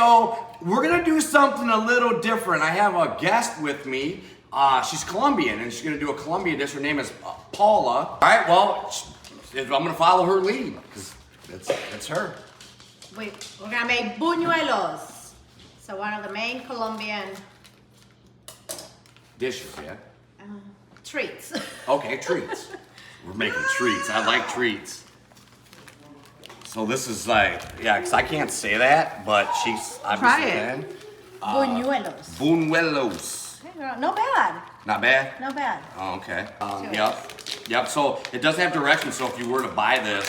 So we're gonna do something a little different. I have a guest with me. She's Colombian, and she's gonna do a Colombian dish. Her name is Paula. All right, well, I'm gonna follow her lead because it's her. We're gonna make buñuelos. So one of the main Colombian Dishes, yeah. treats. Okay, treats. We're making treats. I like treats. So this is like, yeah, because I can't say that, but she's obviously can. Buñuelos. Buñuelos. Okay, girl. Not bad. Not bad? Not bad. Oh, okay. Yep. Yep, so it does have directions, so if you were to buy this,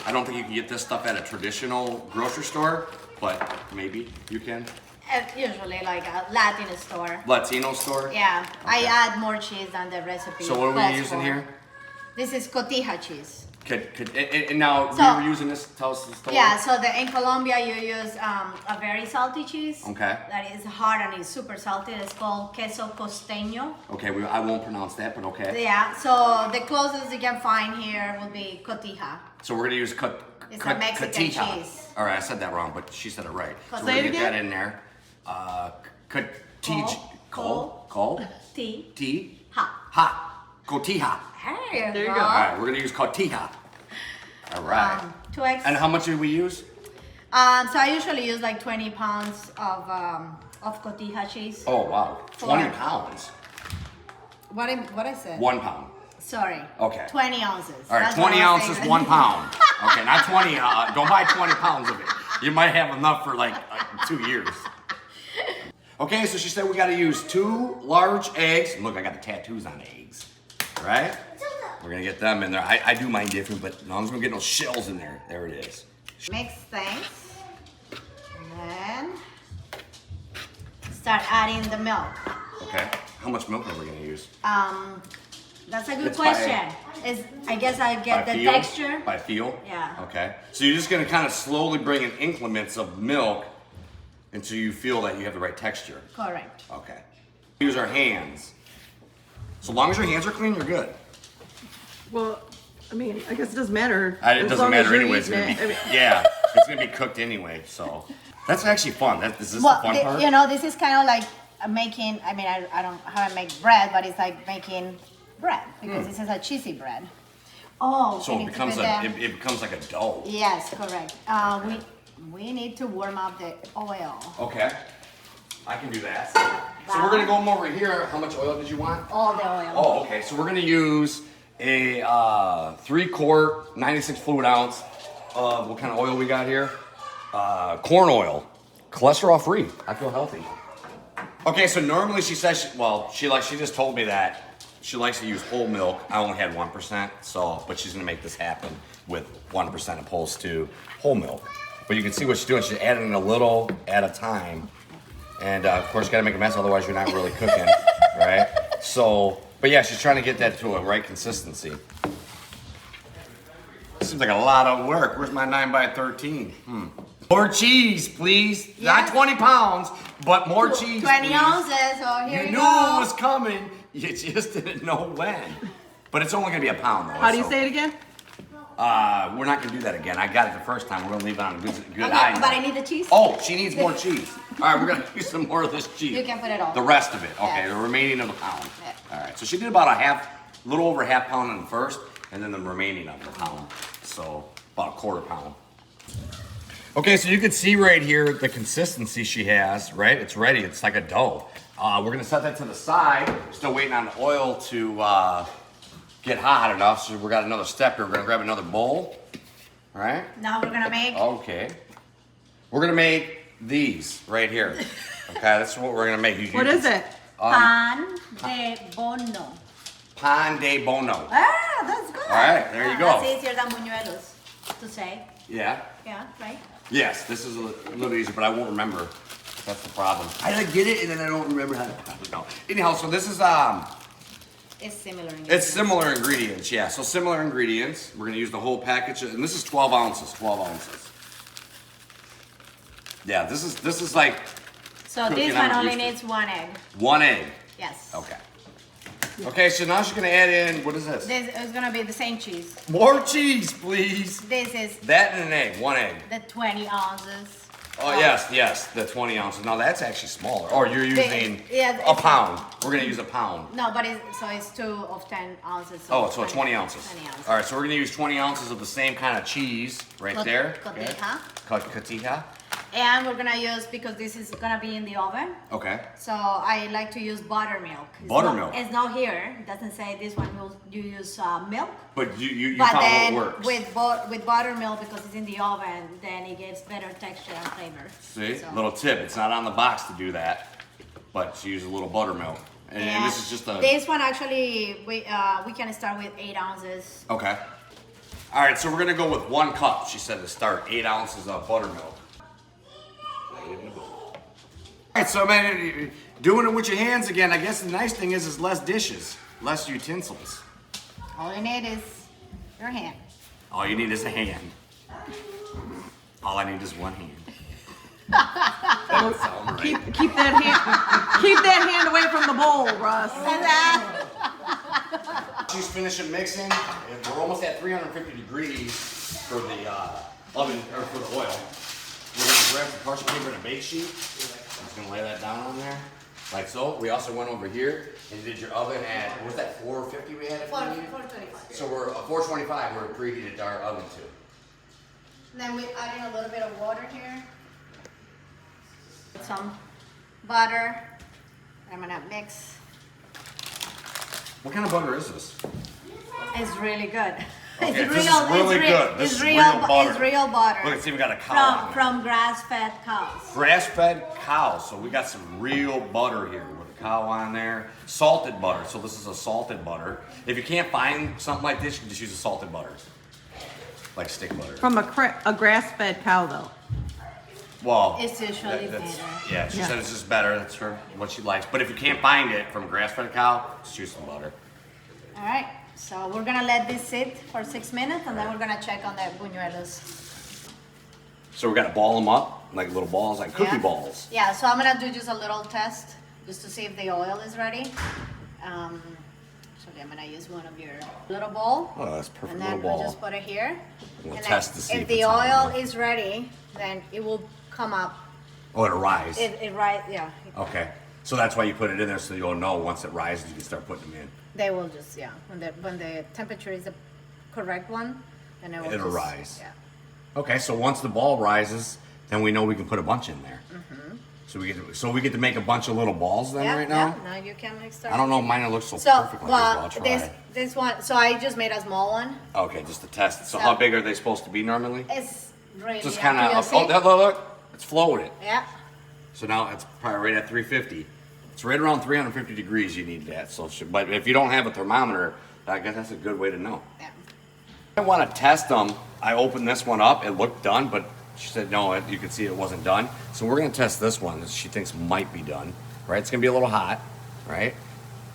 I don't think you can get this stuff at a traditional grocery store, but maybe you can. Usually like a Latin store. Latino store? Yeah, Okay. I add more cheese than the recipe. So what are we calls using for. here? This is cotija cheese. And now So- we were using this, tell us the story. Yeah, so in Colombia you use a very salty cheese. Okay. That is hard and it's super salty. It's called queso costeño. Okay, I won't pronounce that, but okay. Yeah, so the closest you can find here will be cotija. So we're gonna use It's a Mexican cotija. cheese. All right, I said that wrong, but she said it right. So we're Say gonna it get again. that in there. Cotija. Col. T. T. Ha. Ha. Cotija. There you go. All right, we're gonna use cotija. All right. 2 eggs. And how much did we use? So I usually use like 20 pounds of cotija cheese. Oh wow, 20 Four. pounds. What I said? 1 pound. Sorry. Okay. 20 ounces. All right, That's what 20 I was ounces, saying. 1 pound. Okay, not 20. Don't buy 20 pounds of it. You might have enough for like 2 years. Okay, so she said we got to use 2 large eggs. Look, I got the tattoos on the eggs. Right? We're gonna get them in there. I do mine different, but as long as we don't get no shells in there. There it is. Mix things. And then start adding the milk. Okay. How much milk are we gonna use? That's a good It's question. I guess I get By the feel? texture. By feel? Yeah. Okay. So you're just gonna kind of slowly bring in increments of milk until you feel that you have the right texture. Correct. Okay. Use our hands. So long as your hands are clean, you're good. Well, I mean, I guess it doesn't matter. It as doesn't long as matter you're anyway. It's eating gonna be, it. I mean, yeah, it's gonna be cooked anyway. So that's actually fun. Is this Well, the fun part? you know, this is kind of like making. I mean, I don't know how to make bread, but it's like making bread because this is a cheesy bread. Oh, So we it need to becomes put it becomes like a dough. Yes, correct. We need to warm up the oil. Okay. I can do that. So we're gonna go over here. How much oil did you want? All the oil. Oh, okay. So we're gonna use a 3-quart, 96 fluid ounce of what kind of oil we got here? Corn oil, cholesterol free. I feel healthy. Okay, so normally she says, she just told me that she likes to use whole milk. I only had 1%, but she's gonna make this happen with 1% opposed to whole milk. But you can see what she's doing. She's adding a little at a time. And of course, you gotta make a mess, otherwise you're not really cooking, right? So, but yeah, she's trying to get that to a right consistency. Seems like a lot of work. Where's my 9x13? More cheese, please. Yes. Not 20 pounds, but more cheese, 20 please. ounces. So here You you knew go. it was coming. You just didn't know when. But it's only gonna be a pound, though. how do you so- say it again? We're not gonna do that again. I got it the first time. We're gonna leave it on a good Okay, eye. but I need the cheese. Oh, she needs more cheese. All right, we're gonna use some more of this cheese. You can put it all. The rest of it. Okay, Yeah. the remaining of the pound. Yeah. All right, so she did about a little over half pound in the first, and then the remaining of the pound. So about a quarter pound. Okay, so you can see right here the consistency she has, right? It's ready, it's like a dough. We're gonna set that to the side. Still waiting on the oil to get hot enough, so we got another step here. We're gonna grab another bowl, all right? Now we're gonna make. Okay. We're gonna make these right here. Okay, that's what we're gonna make. What is it? Pan de bono. Pan de bono. Ah, that's good. All right, there you go. That's easier than buñuelos to say. Yeah. Yeah, right? Yes, this is a little easier, but I won't remember. That's the problem. I get it, and then I don't remember how to know. Anyhow, so this is It's similar. it's similar ingredients. Yeah, so similar ingredients. We're gonna use the whole package, and this is 12 ounces. 12 ounces. Yeah, this is like So cooking this one I'm only used to. needs 1 egg. 1 egg. Yes. Okay. Okay, so now she's gonna add in, what is this? This is gonna be the same cheese. More cheese, please. This is That and an egg, 1 egg. the 20 ounces. Oh, yes, the 20 ounces. Now that's actually smaller. Or you're using yeah, a pound. We're gonna use a pound. No, but it's 2 of 10 ounces. Oh, so 20 ounces. 20 ounces. All right, so we're gonna use 20 ounces of the same kind of cheese right there. Cotija. Cotija. And we're gonna use, because this is gonna be in the oven, Okay. so I like to use buttermilk. Buttermilk. It's not here. It doesn't say this one. You use milk. But you But found then what works. with buttermilk, because it's in the oven, then it gives better texture and flavor. See, So- little tip. It's not on the box to do that, but to use a little buttermilk. And this is just a. This one actually, we can start with 8 ounces. Okay. All right, so we're gonna go with 1 cup. She said to start 8 ounces of buttermilk. All right, so man, doing it with your hands again. I guess the nice thing is less dishes, less utensils. All you need is your hand. All you need is a hand. All I need is 1 hand. Keep that hand away from the bowl, Russ. She's finishing mixing. And we're almost at 350 degrees for the oven or for the oil. We're gonna grab the parchment paper and a bake sheet. I'm just gonna lay that down on there, like so. We also went over here and did your oven at, what was that, 450 we had it? 425. So we're 425. We're preheated our oven to. Then we add in a little bit of water here. Some butter. I'm gonna mix. What kind of butter is this? It's really good. Okay, this is really good. This is real butter. It's real butter. Look, it's even got a cow on it. From grass-fed cows. Grass-fed cows. So we got some real butter here with a cow on there. Salted butter. So this is a salted butter. If you can't find something like this, you can just use a salted butter, like stick butter. From a grass-fed cow, though. Well, It's usually that's- better. Yeah, she Yeah. said it's just better. That's her what she likes. But if you can't find it from grass-fed cow, just use some butter. All right. So we're gonna let this sit for 6 minutes, and then we're gonna check on the buñuelos. So we're gonna ball them up like little balls, like cookie Yeah. balls. Yeah. So I'm gonna do just a little test, just to see if the oil is ready. So I'm gonna use one of your little bowl. Oh, that's perfect And little then ball. we'll just put it here. We'll And test then to see if if the it's hot oil enough. is ready, then it will come up. Oh, it'll rise. It right, yeah. Okay. So that's why you put it in there so you'll know once it rises you can start putting them in. They will just, yeah. When the temperature is the correct one, then it will It'll just, rise. Yeah. Okay, so once the ball rises, then we know we can put a bunch in there. Mm-hmm. So we get to make a bunch of little balls then Yeah, right now. yeah. Now you can mix. I don't know, mine looks so, So, perfect like well, this. But I'll try. this one. So I just made a small one. Okay, just to test it. So So- how big are they supposed to be normally? It's really Just up kind to you. of. See? Oh, look, it's floating. Yeah. So now it's probably right at 350. It's right around 350 degrees. You need that. So, but if you don't have a thermometer, I guess that's a good way to know. Yeah. I want to test them. I opened this one up. It looked done, but she said no. You could see it wasn't done. So we're gonna test this one that she thinks might be done. Right? It's gonna be a little hot, right?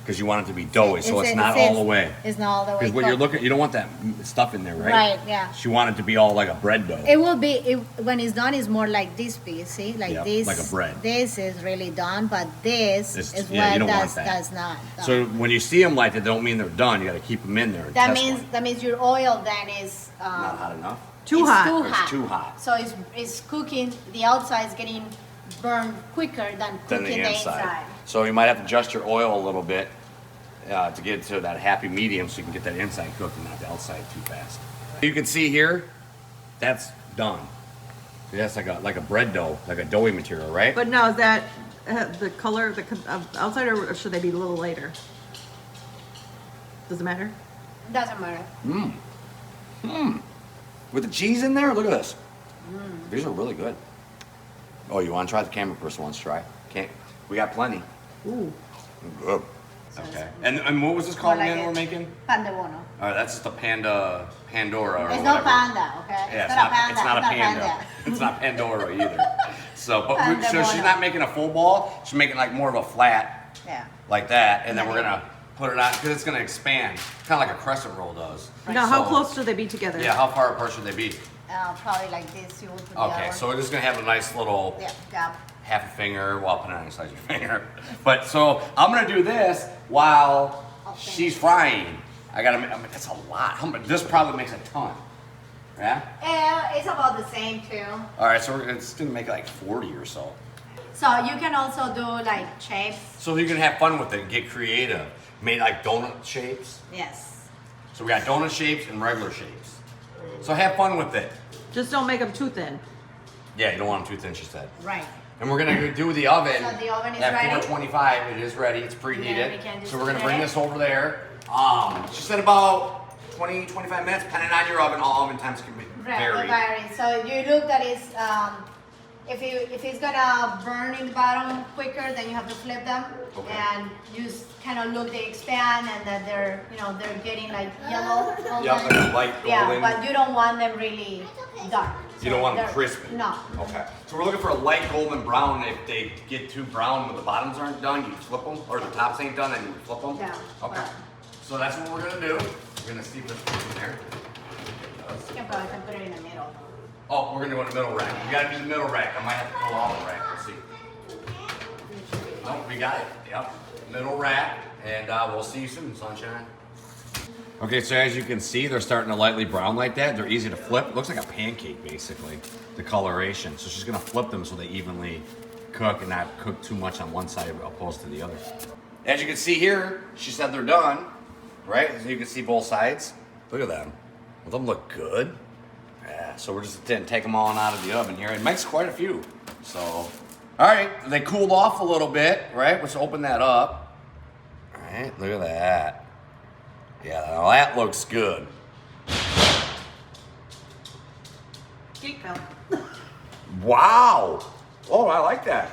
Because you want it to be doughy, so it's not all the way. It's not all the way. Because what you're cooked. looking, you don't want that stuff in there, right? Right, yeah. She wanted it to be all like a bread dough. It will be when it's done. It's more like this piece. See, like Yeah, this. like a bread. This is really done, but this It's- is yeah, you what don't want that. does not. done. So when you see them like that, don't mean they're done. You got to keep them in there. And that test means one. your oil then is Not hot enough. Too it's hot. Too Or it's hot. too hot. So it's cooking. The outside is getting burned quicker than Than cooking the inside. So you might have to adjust your oil a little bit to get to that happy medium, so you can get that inside cooked and not the outside too fast. You can see here, that's done. That's like a bread dough, like a doughy material, right? But now is that the color of the outside, or should they be a little lighter? Does it matter? Doesn't matter. With the cheese in there, look at this. These are really good. Oh, you want to try? The camera person wants to try. Can't. We got plenty. Ooh. Good. Okay. And what was this called More like again? it. We're making. Pan de bono. All right, that's just a Pandora or It's whatever. not panda, okay? Yeah, it's not a panda. It's not a panda. panda. It's not Pandora either. So, but Panda so she's bono. not making a full ball. She's making like more of a flat, Yeah. like that, and then we're gonna put it on because it's gonna expand, kind of like a crescent roll does. Now, how So- close should they be together? Yeah, how far apart should they be? Probably like this. You will put the Okay, other so we're just gonna have a nice little yeah, gap. half a finger. Well, I'll put it on the side of your finger. But so I'm gonna do this while she's frying. I mean, that's a lot. This probably makes a ton. Yeah? It's about the same too. All right, so it's gonna make like 40 or so. So you can also do like shapes. So you can have fun with it and get creative. Made like donut shapes. Yes. So we got donut shapes and regular shapes. So have fun with it. Just don't make them too thin. Yeah, you don't want them too thin, she said. Right. And we're gonna do the oven. So the oven is at ready? 425. It is ready. It's Yeah, preheated. we can just So we're gonna put bring it. this over there. She said about 20, 25 minutes, depending on your oven. All oven times can be Right, vary. vary. So you look that it's if it's gonna burn in the bottom quicker, then you have to flip them, Okay. and you kind of look they expand and that they're they're getting like yellow. Yeah, golden. like light Yeah, golden. but you don't want them really dark. You don't want them they're- crispy. No. Okay. So we're looking for a light golden brown. If they get too brown when the bottoms aren't done, you flip them, or the tops ain't done, then you flip them. Yeah. Okay. So that's what we're gonna do. We're gonna see what's in there. You can probably put it in the middle. Oh, we're gonna go in the middle rack. We gotta do the middle rack. I might have to pull out the rack. Let's see. Nope, we got it. Yep. Middle rack, and we'll see you soon, sunshine. Okay, so as you can see, they're starting to lightly brown like that. They're easy to flip. It looks like a pancake, basically, the coloration. So she's gonna flip them so they evenly cook and not cook too much on one side opposed to the other. As you can see here, she said they're done, right? So you can see both sides. Look at them. Well, them look good. Yeah, so we're just gonna take them all out of the oven here. It makes quite a few. So, all right, they cooled off a little bit, right? Let's open that up. All right, look at that. Yeah, now that looks good. Cake fell. Wow. Oh, I like that.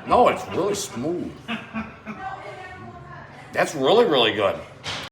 No, it's really smooth. That's really, really good.